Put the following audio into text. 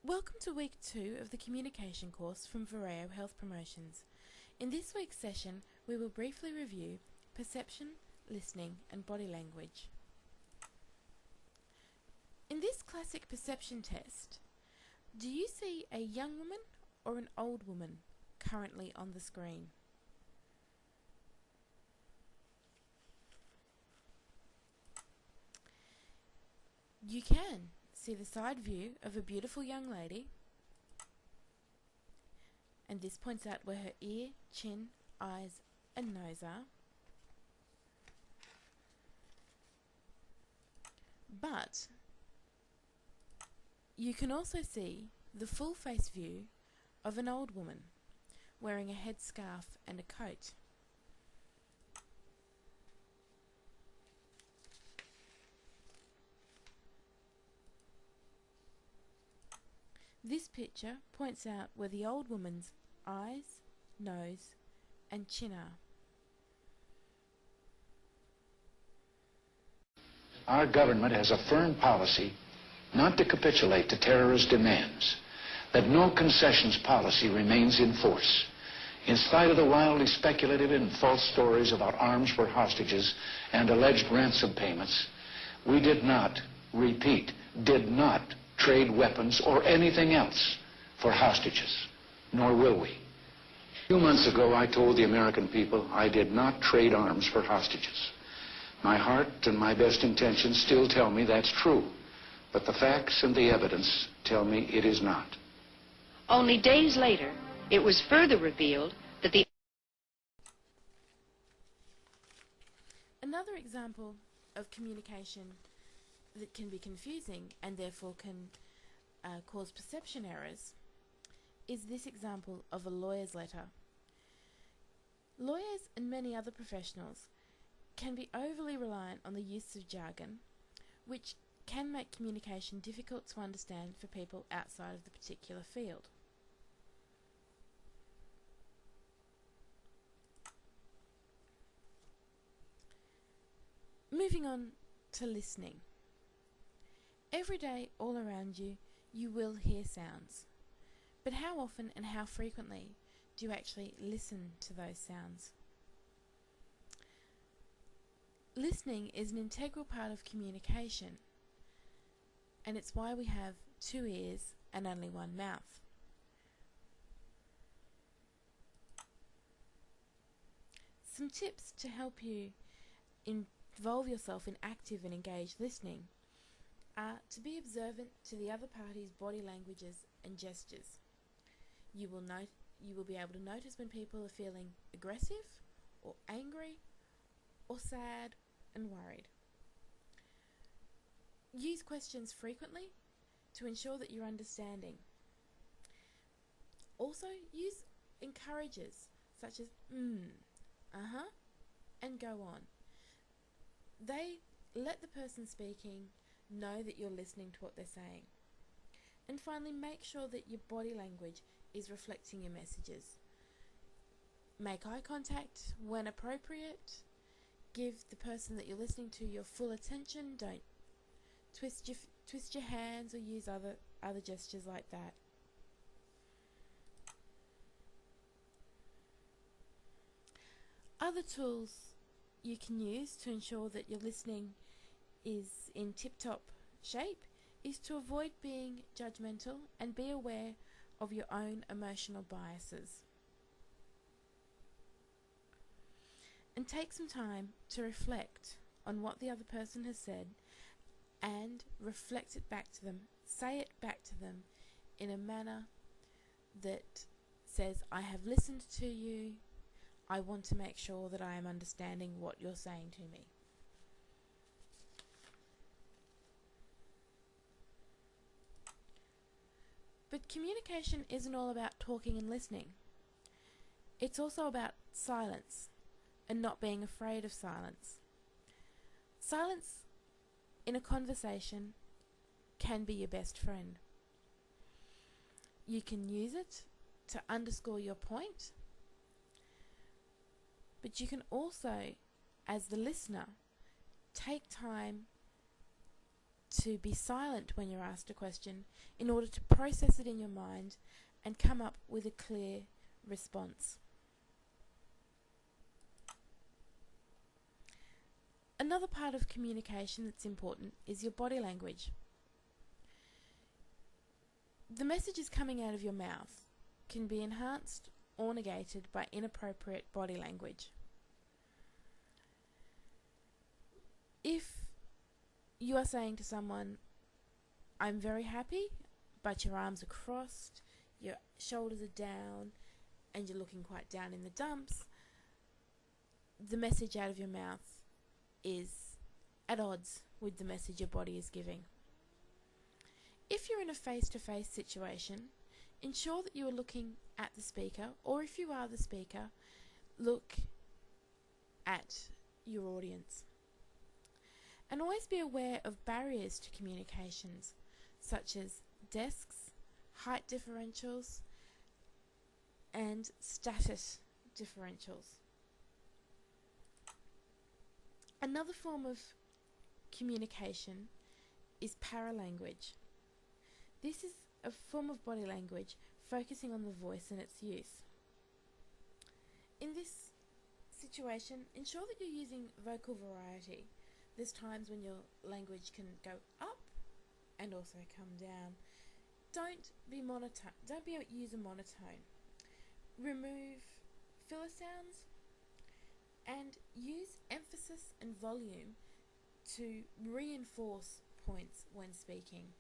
Welcome to week 2 of the communication course from Vireo Health Promotions. In this week's session, we will briefly review perception, listening and body language. In this classic perception test, do you see a young woman or an old woman currently on the screen? You can see the side view of a beautiful young lady, and this points out where her ear, chin, eyes and nose are. But you can also see the full face view of an old woman wearing a headscarf and a coat. This picture points out where the old woman's eyes, nose and chin are. Our government has a firm policy not to capitulate to terrorist demands, that no concessions policy remains in force. In spite of the wildly speculative and false stories about arms for hostages and alleged ransom payments, we did not, repeat, did not trade weapons or anything else for hostages, nor will we. A few months ago, I told the American people I did not trade arms for hostages. My heart and my best intentions still tell me that's true, but the facts and the evidence tell me it is not. Only days later, it was further revealed that the... Another example of communication that can be confusing and therefore can cause perception errors is this example of a lawyer's letter. Lawyers and many other professionals can be overly reliant on the use of jargon, which can make communication difficult to understand for people outside of the particular field. Moving on to listening. Every day, all around you, you will hear sounds. But how often and how frequently do you actually listen to those sounds? Listening is an integral part of communication, and it's why we have 2 ears and only 1 mouth. Some tips to help you involve yourself in active and engaged listening are to be observant to the other party's body languages and gestures. You will be able to notice when people are feeling aggressive or angry or sad and worried. Use questions frequently to ensure that you're understanding. Also, use encouragers such as and go on. They let the person speaking know that you're listening to what they're saying. And finally, make sure that your body language is reflecting your messages. Make eye contact when appropriate. Give the person that you're listening to your full attention. Don't twist your hands or use other gestures like that. Other tools you can use to ensure that your listening is in tip-top shape is to avoid being judgmental and be aware of your own emotional biases. And take some time to reflect on what the other person has said and reflect it back to them. Say it back to them in a manner that says, I have listened to you. I want to make sure that I am understanding what you're saying to me. But communication isn't all about talking and listening. It's also about silence and not being afraid of silence. Silence in a conversation can be your best friend. You can use it to underscore your point, but you can also, as the listener, take time to be silent when you're asked a question in order to process it in your mind and come up with a clear response. Another part of communication that's important is your body language. The messages coming out of your mouth can be enhanced or negated by inappropriate body language. If you are saying to someone, "I'm very happy," but your arms are crossed, your shoulders are down, and you're looking quite down in the dumps, the message out of your mouth is at odds with the message your body is giving. If you're in a face-to-face situation, ensure that you are looking at the speaker, or if you are the speaker, look at your audience. And always be aware of barriers to communications, such as desks, height differentials, and status differentials. Another form of communication is paralanguage. This is a form of body language focusing on the voice and its use. In this situation, ensure that you're using vocal variety. There's times when your language can go up and also come down. Don't use a monotone. Remove filler sounds and use emphasis and volume to reinforce points when speaking.